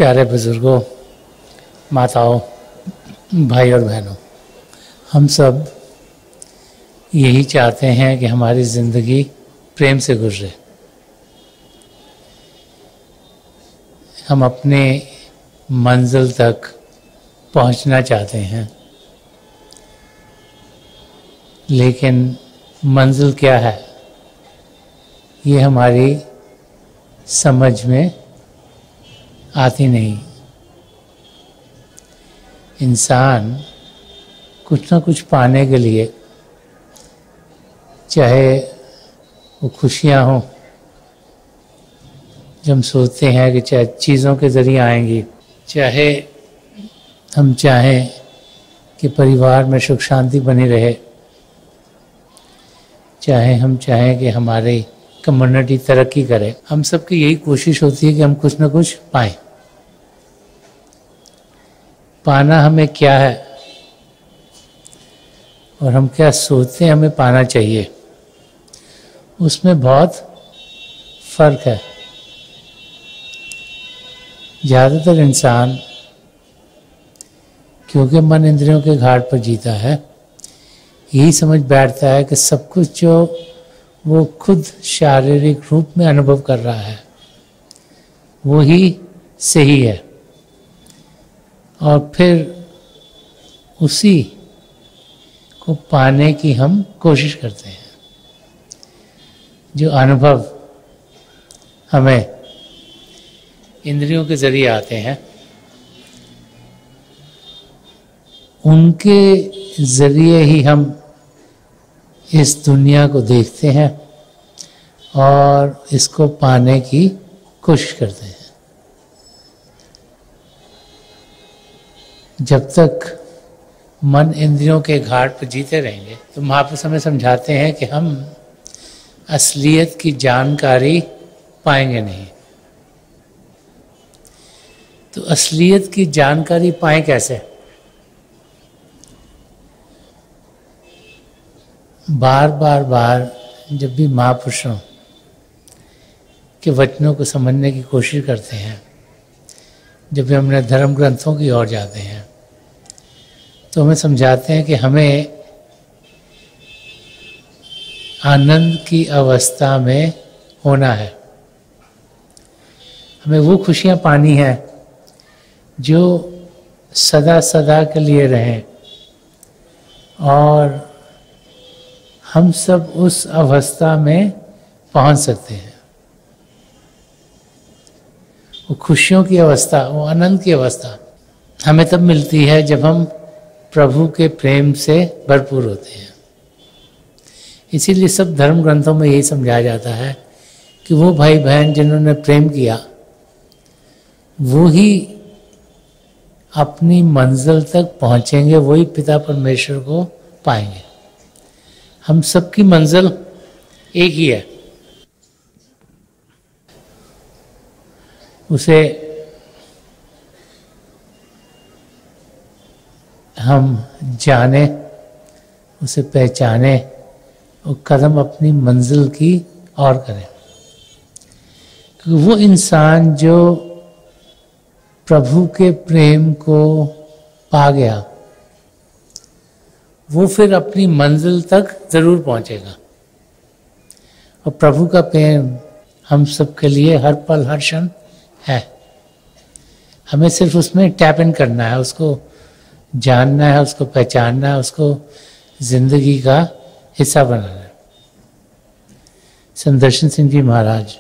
प्यारे बुजुर्गों, माताओं, भाई और बहनों, हम सब यही चाहते हैं कि हमारी ज़िंदगी प्रेम से गुजरे। हम अपने मंजिल तक पहुंचना चाहते हैं, लेकिन मंजिल क्या है ये हमारी समझ में आती नहीं। इंसान कुछ ना कुछ पाने के लिए, चाहे वो खुशियाँ हों, जब हम सोचते हैं कि चाहे चीज़ों के ज़रिए आएंगी, चाहे हम चाहें कि परिवार में सुख शांति बनी रहे, चाहे हम चाहें कि हमारी कम्युनिटी तरक्की करे, हम सबकी यही कोशिश होती है कि हम कुछ ना कुछ पाएं। पाना हमें क्या है और हम क्या सोचते हैं हमें पाना चाहिए, उसमें बहुत फर्क है। ज़्यादातर इंसान क्योंकि मन इंद्रियों के घाट पर जीता है, यही समझ बैठता है कि सब कुछ जो वो खुद शारीरिक रूप में अनुभव कर रहा है वो ही सही है, और फिर उसी को पाने की हम कोशिश करते हैं। जो अनुभव हमें इंद्रियों के ज़रिए आते हैं, उनके ज़रिए ही हम इस दुनिया को देखते हैं और इसको पाने की कोशिश करते हैं। जब तक मन इंद्रियों के घाट पर जीते रहेंगे तो महापुरुष हमें समझाते हैं कि हम असलियत की जानकारी पाएंगे नहीं। तो असलियत की जानकारी पाएं कैसे? बार जब भी महापुरुषों के वचनों को समझने की कोशिश करते हैं, जब भी हमने धर्म ग्रंथों की ओर जाते हैं, तो हमें समझाते हैं कि हमें आनंद की अवस्था में होना है। हमें वो खुशियाँ पानी है जो सदा सदा के लिए रहें, और हम सब उस अवस्था में पहुंच सकते हैं। वो खुशियों की अवस्था, वो आनंद की अवस्था हमें तब मिलती है जब हम प्रभु के प्रेम से भरपूर होते हैं। इसीलिए सब धर्म ग्रंथों में यही समझाया जाता है कि वो भाई बहन जिन्होंने प्रेम किया वो ही अपनी मंजिल तक पहुंचेंगे, वही पिता परमेश्वर को पाएंगे। हम सबकी मंजिल एक ही है। उसे हम जाने, उसे पहचाने और कदम अपनी मंजिल की ओर करें। क्योंकि वो इंसान जो प्रभु के प्रेम को पा गया, वो फिर अपनी मंजिल तक जरूर पहुंचेगा। और प्रभु का प्रेम हम सबके लिए हर पल हर क्षण है। हमें सिर्फ उसमें टैप इन करना है, उसको जानना है, उसको पहचानना है, उसको जिंदगी का हिस्सा बनाना है। संदर्शन सिंह जी महाराज,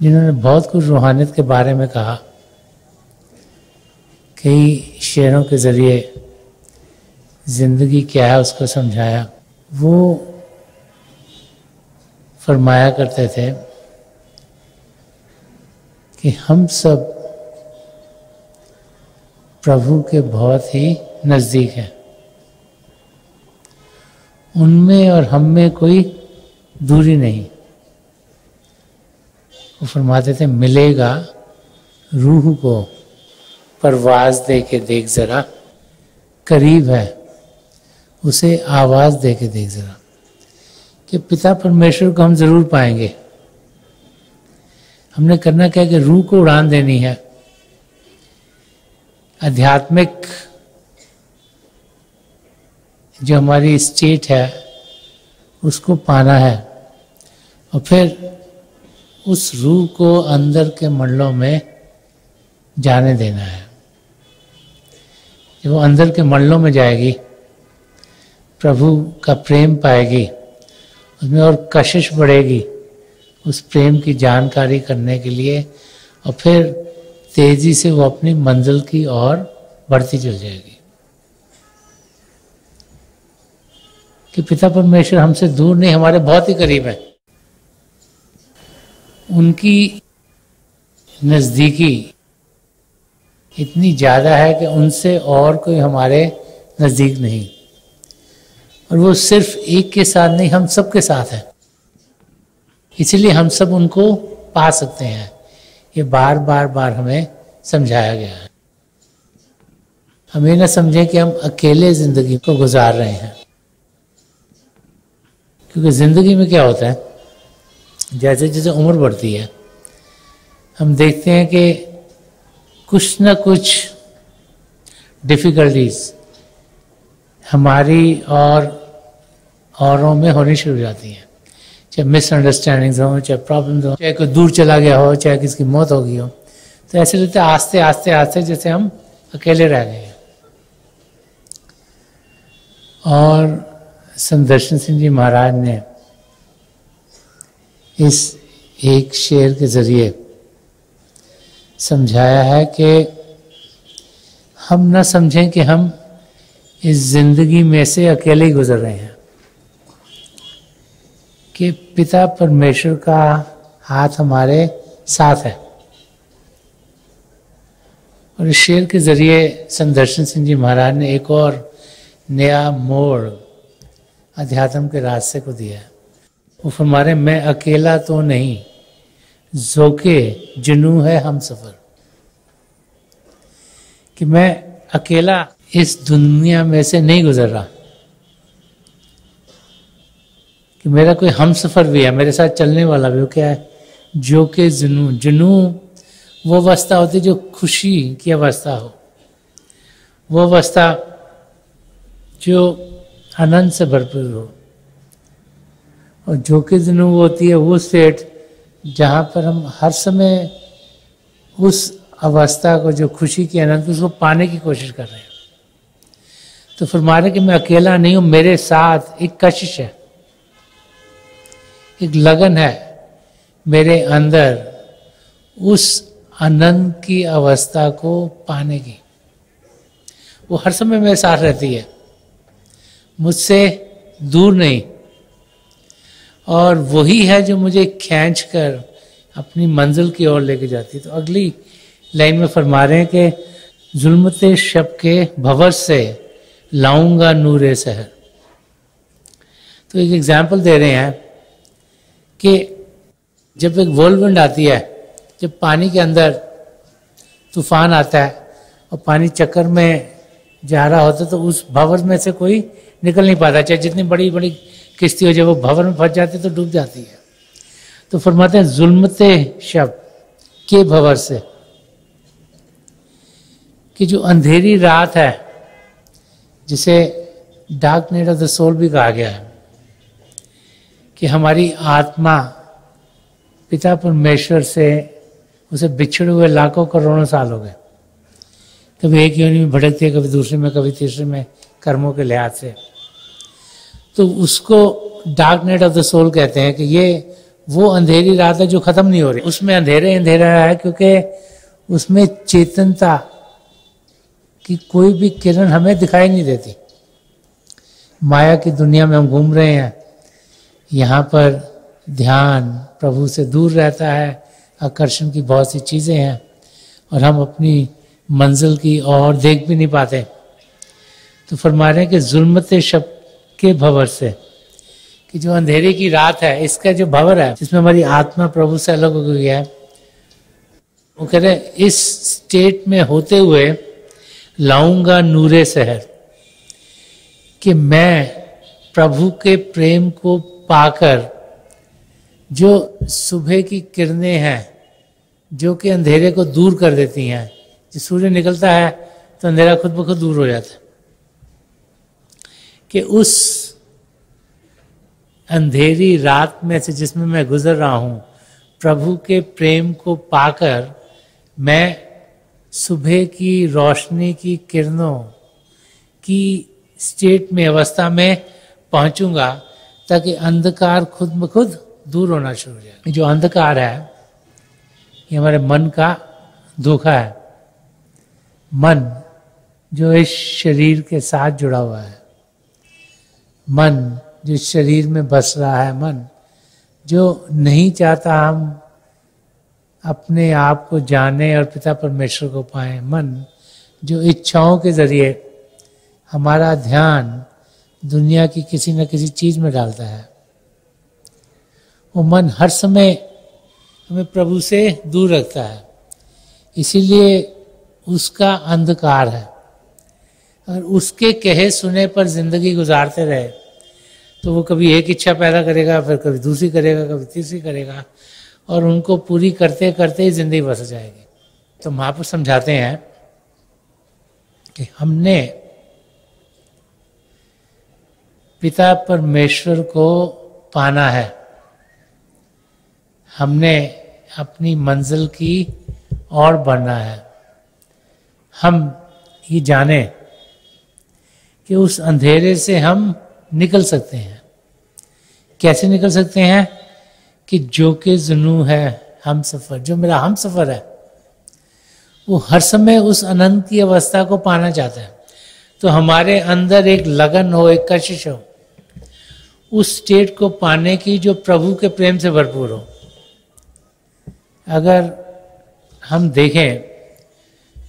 जिन्होंने बहुत कुछ रूहानियत के बारे में कहा, कई शेरों के ज़रिए ज़िंदगी क्या है उसको समझाया। वो फरमाया करते थे कि हम सब प्रभु के बहुत ही नज़दीक हैं। उनमें और हम में कोई दूरी नहीं। वो फरमाते थे, मिलेगा रूह को परवाज दे के देख जरा, करीब है उसे आवाज दे के देख जरा। कि पिता परमेश्वर को हम जरूर पाएंगे, हमने करना क्या कि रूह को उड़ान देनी है, आध्यात्मिक जो हमारी स्टेट है उसको पाना है, और फिर उस रूह को अंदर के मंडलों में जाने देना है। जब वो अंदर के मंडलों में जाएगी, प्रभु का प्रेम पाएगी, उसमें और कशिश बढ़ेगी उस प्रेम की जानकारी करने के लिए, और फिर तेजी से वो अपनी मंजिल की ओर बढ़ती चल जाएगी। कि पिता परमेश्वर हमसे दूर नहीं, हमारे बहुत ही करीब है। उनकी नज़दीकी इतनी ज़्यादा है कि उनसे और कोई हमारे नज़दीक नहीं, और वो सिर्फ एक के साथ नहीं, हम सब के साथ है। इसलिए हम सब उनको पा सकते हैं। ये बार बार बार हमें समझाया गया है। हम ये ना समझें कि हम अकेले जिंदगी को गुजार रहे हैं, क्योंकि जिंदगी में क्या होता है, जैसे जैसे उम्र बढ़ती है हम देखते हैं कि कुछ ना कुछ डिफिकल्टीज हमारी और औरों में होनी शुरू हो जाती हैं, चाहे मिसअंडरस्टैंडिंग्स हो, चाहे प्रॉब्लम्स हो, चाहे कोई दूर चला गया हो, चाहे किसकी मौत हो गई हो। तो ऐसे लगता है आस्ते आस्ते आस्ते जैसे हम अकेले रह गए हैं। और संदर्शन सिंह जी महाराज ने इस एक शेर के जरिए समझाया है कि हम न समझें कि हम इस जिंदगी में से अकेले ही गुजर रहे हैं, कि पिता परमेश्वर का हाथ हमारे साथ है। और इस शेर के जरिए संदर्शन सिंह जी महाराज ने एक और नया मोड़ अध्यात्म के रास्ते को दिया है। वो फरमा रहे, मैं अकेला तो नहीं, जोके जुनू है हम सफर। कि मैं अकेला इस दुनिया में से नहीं गुजर रहा, कि मेरा कोई हम सफर भी है, मेरे साथ चलने वाला भी। वो क्या है? जो के जुनू। जुनू वो अवस्था होती है जो खुशी की अवस्था हो, वो अवस्था जो आनंद से भरपूर हो। और जो के जुनू वो होती है वो स्टेट जहाँ पर हम हर समय उस अवस्था को, जो खुशी की आनंद, उसको पाने की कोशिश कर रहे हैं। तो फरमा रहे कि मैं अकेला नहीं हूं, मेरे साथ एक कशिश है, एक लगन है मेरे अंदर उस आनंद की अवस्था को पाने की। वो हर समय मेरे साथ रहती है, मुझसे दूर नहीं, और वही है जो मुझे खींच कर अपनी मंजिल की ओर लेके जाती है। तो अगली लाइन में फरमा रहे हैं कि जुल्मते शब के भंवर से लाऊंगा नूरे सहर। तो एक एग्जाम्पल दे रहे हैं कि जब एक व्हर्लविंड आती है, जब पानी के अंदर तूफान आता है और पानी चक्कर में जा रहा होता है, तो उस भंवर में से कोई निकल नहीं पाता, चाहे जितनी बड़ी बड़ी किश्ती हो, जब वो भंवर में फंस जाती है तो डूब जाती है। तो फरमाते हैं जुल्मते शब के भंवर से, कि जो अंधेरी रात है, जिसे dark night of the soul भी कहा गया है, कि हमारी आत्मा पिता परमेश्वर से उसे बिछड़े हुए लाखों करोड़ों साल हो गए। कभी एक योनि में भटकती है, कभी दूसरे में, कभी तीसरे में, कर्मों के लिहाज से। तो उसको dark night of the soul कहते हैं, कि ये वो अंधेरी रात है जो खत्म नहीं हो रही। उसमें अंधेरे अंधेरा है, क्योंकि उसमें चेतनता की कोई भी किरण हमें दिखाई नहीं देती। माया की दुनिया में हम घूम रहे हैं, यहाँ पर ध्यान प्रभु से दूर रहता है, आकर्षण की बहुत सी चीज़ें हैं, और हम अपनी मंजिल की ओर देख भी नहीं पाते। तो फरमा रहे हैं कि जुल्मते शब के भंवर से, कि जो अंधेरे की रात है, इसका जो भंवर है जिसमें हमारी आत्मा प्रभु से अलग हो गई है, वो कह रहे हैं इस स्टेट में होते हुए लाऊंगा नूरे सहर, कि मैं प्रभु के प्रेम को पाकर जो सुबह की किरणें हैं जो कि अंधेरे को दूर कर देती हैं। जब सूर्य निकलता है तो अंधेरा खुद ब खुद दूर हो जाता है। कि उस अंधेरी रात में से जिसमें मैं गुजर रहा हूं, प्रभु के प्रेम को पाकर मैं सुबह की रोशनी की किरणों की स्टेट में, अवस्था में पहुंचूंगा, ताकि अंधकार खुद ब खुद दूर होना शुरू हो जाए। जो अंधकार है ये हमारे मन का धोखा है। मन जो इस शरीर के साथ जुड़ा हुआ है, मन जो शरीर में बस रहा है, मन जो नहीं चाहता हम अपने आप को जाने और पिता परमेश्वर को पाएं, मन जो इच्छाओं के जरिए हमारा ध्यान दुनिया की किसी न किसी चीज में डालता है, वो मन हर समय हमें प्रभु से दूर रखता है। इसीलिए उसका अंधकार है। अगर उसके कहे सुने पर जिंदगी गुजारते रहे तो वो कभी एक इच्छा पैदा करेगा, फिर कभी दूसरी करेगा, कभी तीसरी करेगा, और उनको पूरी करते करते ही जिंदगी बस जाएगी। तो महापुरुष समझाते हैं कि हमने पिता परमेश्वर को पाना है, हमने अपनी मंजिल की ओर बढ़ना है। हम ये जाने कि उस अंधेरे से हम निकल सकते हैं। कैसे निकल सकते हैं? कि जो के जुनू है हम सफर, जो मेरा हम सफर है, वो हर समय उस अनंत की अवस्था को पाना चाहता है। तो हमारे अंदर एक लगन हो, एक कशिश हो उस स्टेट को पाने की जो प्रभु के प्रेम से भरपूर हो। अगर हम देखें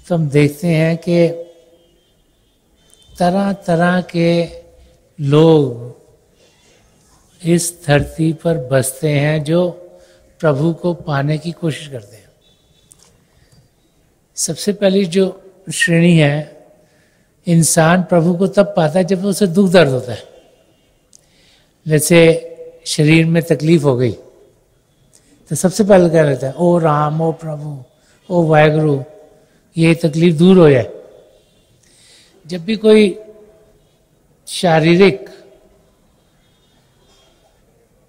तो हम देखते हैं कि तरह तरह के लोग इस धरती पर बसते हैं जो प्रभु को पाने की कोशिश करते हैं। सबसे पहली जो श्रेणी है, इंसान प्रभु को तब पाता है जब उसे दुख दर्द होता है। जैसे शरीर में तकलीफ हो गई तो सबसे पहले क्या रहता है, ओ राम, ओ प्रभु, ओ वाहेगुरु, ये तकलीफ दूर हो जाए। जब भी कोई शारीरिक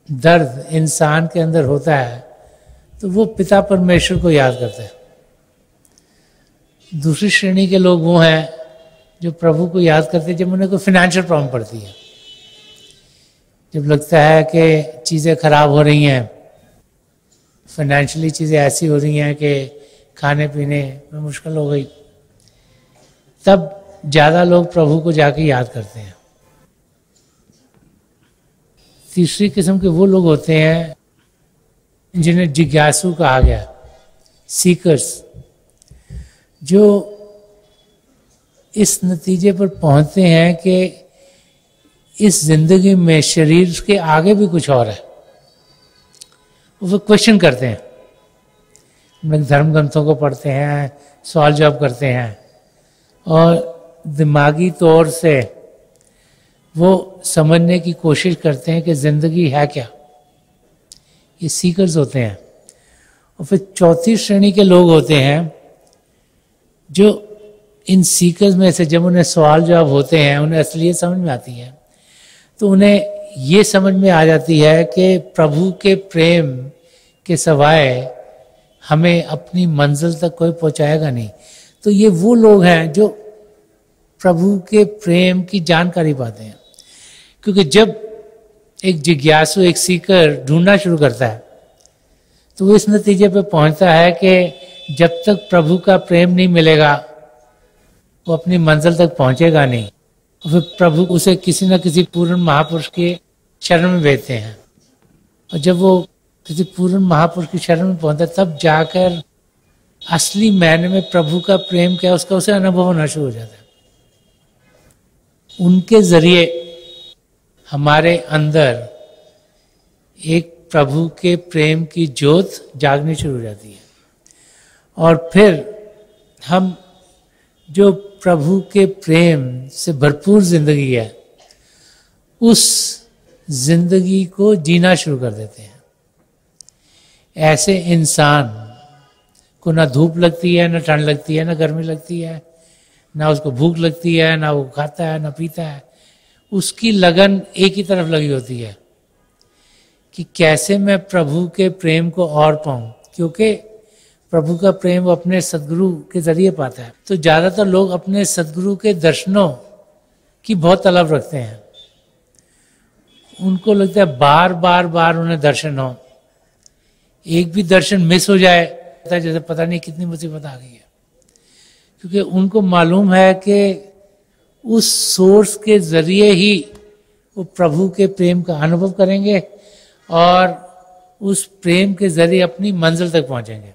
दर्द इंसान के अंदर होता है तो वो पिता परमेश्वर को याद करता है। दूसरी श्रेणी के लोग वो हैं जो प्रभु को याद करते हैं जब उन्हें कोई फाइनेंशियल प्रॉब्लम पड़ती है, जब लगता है कि चीज़ें खराब हो रही हैं, फाइनेंशियली चीज़ें ऐसी हो रही हैं कि खाने पीने में मुश्किल हो गई, तब ज़्यादा लोग प्रभु को जाके याद करते हैं। तीसरी किस्म के वो लोग होते हैं जिन्हें जिज्ञासु कहा गया, सीकर्स, जो इस नतीजे पर पहुंचते हैं कि इस जिंदगी में शरीर के आगे भी कुछ और है। वो क्वेश्चन करते हैं, धर्म ग्रंथों को पढ़ते हैं, सवाल जवाब करते हैं, और दिमागी तौर से वो समझने की कोशिश करते हैं कि जिंदगी है क्या। ये सीकर्स होते हैं। और फिर चौथी श्रेणी के लोग होते हैं जो इन सीकर्स में से जब उन्हें सवाल जवाब होते हैं, उन्हें असलियत समझ में आती है, तो उन्हें ये समझ में आ जाती है कि प्रभु के प्रेम के सिवाय हमें अपनी मंजिल तक कोई पहुंचाएगा नहीं। तो ये वो लोग हैं जो प्रभु के प्रेम की जानकारी पाते हैं। क्योंकि जब एक जिज्ञासु, एक सीकर ढूंढना शुरू करता है तो वो इस नतीजे पे पहुंचता है कि जब तक प्रभु का प्रेम नहीं मिलेगा वो अपनी मंजिल तक पहुंचेगा नहीं। और फिर प्रभु उसे किसी न किसी पूर्ण महापुरुष के शरण में भेजते हैं, और जब वो किसी पूर्ण महापुरुष की शरण में पहुंचता है तब जाकर असली मायने में प्रभु का प्रेम क्या उसका उसे अनुभव होना शुरू हो जाता है। उनके जरिए हमारे अंदर एक प्रभु के प्रेम की ज्योत जागनी शुरू हो जाती है, और फिर हम जो प्रभु के प्रेम से भरपूर जिंदगी है उस जिंदगी को जीना शुरू कर देते हैं। ऐसे इंसान को ना धूप लगती है, ना ठंड लगती है, ना गर्मी लगती है, ना उसको भूख लगती है, ना वो खाता है, ना पीता है। उसकी लगन एक ही तरफ लगी होती है कि कैसे मैं प्रभु के प्रेम को और पाऊं, क्योंकि प्रभु का प्रेम वो अपने सदगुरु के जरिए पाता है। तो ज्यादातर लोग अपने सदगुरु के दर्शनों की बहुत तलब रखते हैं। उनको लगता है बार बार बार उन्हें दर्शन हो, एक भी दर्शन मिस हो जाए जैसे पता नहीं कितनी मुसीबत आ गई है, क्योंकि उनको मालूम है कि उस सोर्स के जरिए ही वो प्रभु के प्रेम का अनुभव करेंगे और उस प्रेम के जरिए अपनी मंजिल तक पहुंचेंगे।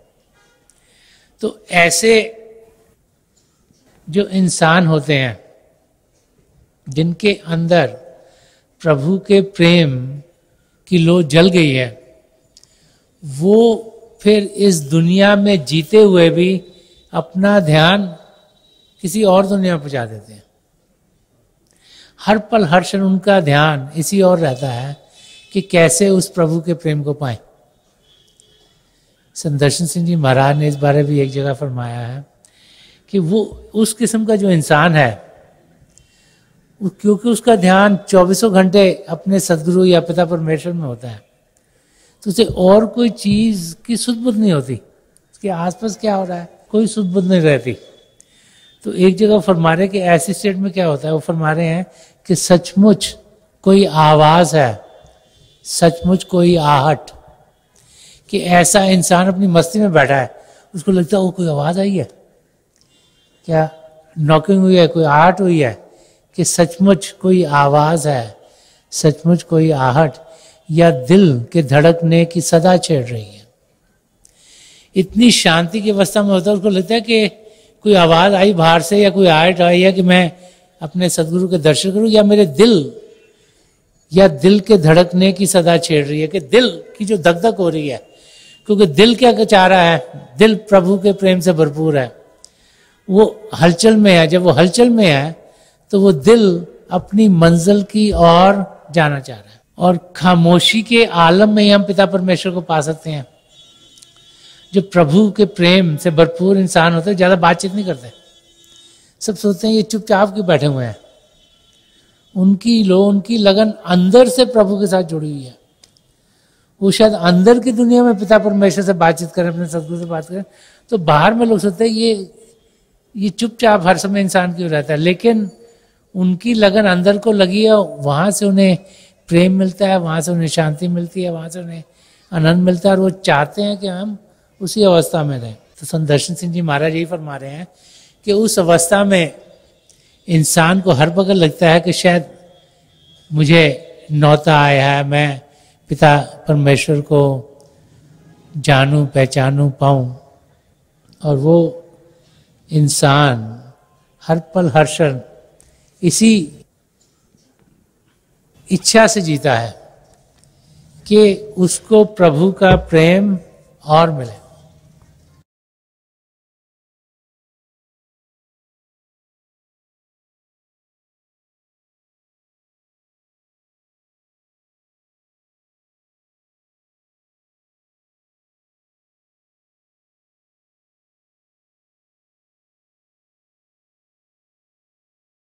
तो ऐसे जो इंसान होते हैं जिनके अंदर प्रभु के प्रेम की लो जल गई है, वो फिर इस दुनिया में जीते हुए भी अपना ध्यान किसी और दुनिया में पहुंचा देते हैं। हर पल हर क्षण उनका ध्यान इसी ओर रहता है कि कैसे उस प्रभु के प्रेम को पाएं। संदर्शन सिंह जी महाराज ने इस बारे भी एक जगह फरमाया है कि वो उस किस्म का जो इंसान है, क्योंकि उसका ध्यान 24 घंटे अपने सदगुरु या पिता परमेश्वर में होता है, तो उसे और कोई चीज की सुध-बुध नहीं होती, उसके आसपास क्या हो रहा है कोई सुध-बुध नहीं रहती। तो एक जगह फरमा रहे कि ऐसी स्टेट में क्या होता है, वो फरमा रहे हैं कि सचमुच कोई आवाज है, सचमुच कोई आहट, कि ऐसा इंसान अपनी मस्ती में बैठा है, उसको लगता है वो कोई आवाज आई है क्या, नॉकिंग हुई है, कोई आहट हुई है, कि सचमुच कोई आवाज है, सचमुच कोई आहट या दिल के धड़कने की सदा छेड़ रही है। इतनी शांति की अवस्था में होता है, उसको लगता है कि कोई आवाज आई बाहर से या कोई आहट आई है कि मैं अपने सदगुरु के दर्शन करूं, या मेरे दिल या दिल के धड़कने की सदा छेड़ रही है, कि दिल की जो धक-धक हो रही है, क्योंकि दिल क्या चाह रहा है, दिल प्रभु के प्रेम से भरपूर है, वो हलचल में है। जब वो हलचल में है तो वो दिल अपनी मंजिल की ओर जाना चाह रहा है। और खामोशी के आलम में ही हम पिता परमेश्वर को पा सकते हैं। जो प्रभु के प्रेम से भरपूर इंसान होते हैं, ज्यादा बातचीत नहीं करते, सब सोचते हैं ये चुपचाप क्यों बैठे हुए हैं। उनकी लगन अंदर से प्रभु के साथ जुड़ी हुई है। वो शायद अंदर की दुनिया में पिता परमेश्वर से बातचीत करें, अपने सदगुरु से बात करें, तो बाहर में लोग सोचते हैं ये चुपचाप हर समय इंसान क्यों रहता है, लेकिन उनकी लगन अंदर को लगी है, वहां से उन्हें प्रेम मिलता है, वहां से उन्हें शांति मिलती है, वहां से उन्हें आनंद मिलता है, और वो चाहते हैं कि हम उसी अवस्था में रहें। तो संदर्शन सिंह जी महाराज यही फरमा रहे हैं कि उस अवस्था में इंसान को हर वक्त लगता है कि शायद मुझे नौता आया है, मैं पिता परमेश्वर को जानूं, पहचानूं, पाऊं। और वो इंसान हर पल हर क्षण इसी इच्छा से जीता है कि उसको प्रभु का प्रेम और मिले।